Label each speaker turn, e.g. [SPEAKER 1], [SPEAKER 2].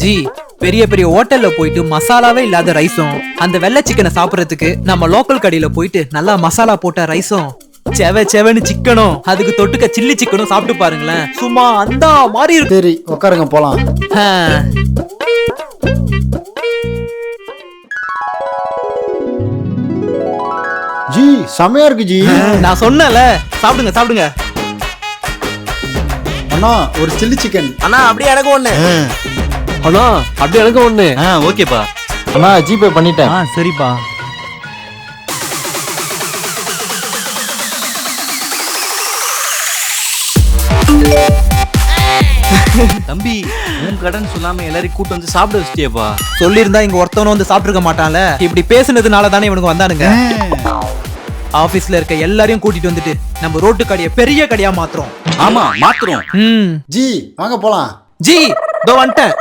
[SPEAKER 1] G, பெரிய பெரிய ஹோட்டல்ல போயிட்டு மசாலாவே இல்லாத ரைஸும் அந்த வெள்ளை சிக்கனை சாப்பிடறதுக்கு நம்ம லோக்கல் கடையில போயிட்டு நல்லா மசாலா போட்ட ரைஸும் செவன்னு சிக்கனும் அதுக்கு தொட்டுக்க சில்லி சிக்கனும் சாப்பிட்டு பாருங்களேன், சும்மா அந்த மாதிரி இருக்கு.
[SPEAKER 2] சரி உட்காருங்க போலாம். ஜி செமையா இருக்கு ஜி.
[SPEAKER 1] நான் சொன்னல, சாப்பிடுங்க சாப்பிடுங்க.
[SPEAKER 2] அண்ணா ஒரு சில்லி சிக்கன்.
[SPEAKER 3] அண்ணா அப்படியே எனக்கு ஒண்ணு.
[SPEAKER 4] அண்ணா அப்படியே எனக்கு ஒண்ணு.
[SPEAKER 3] ஓகேப்பா.
[SPEAKER 4] அண்ணா ஜிபே பண்ணிட்டேன்.
[SPEAKER 1] சரிப்பா.
[SPEAKER 3] தம்பி, உன் கடன் சொல்லாம எல்லாரையும் கூட்டு வந்து சாப்பிட வச்சிட்டியப்பா.
[SPEAKER 1] சொல்லியிருந்தா இங்க ஒருத்தவனும் வந்து சாப்பிட்டுருக்க மாட்டான்ல. இப்படி பேசுனதுனால தானே இவனுக்கு வந்தானுங்க. ஆபீஸ்ல இருக்க எல்லாரையும் கூட்டிட்டு வந்துட்டு நம்ம ரோட்டு கடையை பெரிய கடையா மாத்துறோம்.
[SPEAKER 3] ஆமா மாத்துறோம்.
[SPEAKER 2] ஜி வாங்க போலாம்.
[SPEAKER 1] ஜி, இதோ வந்துட்டேன்.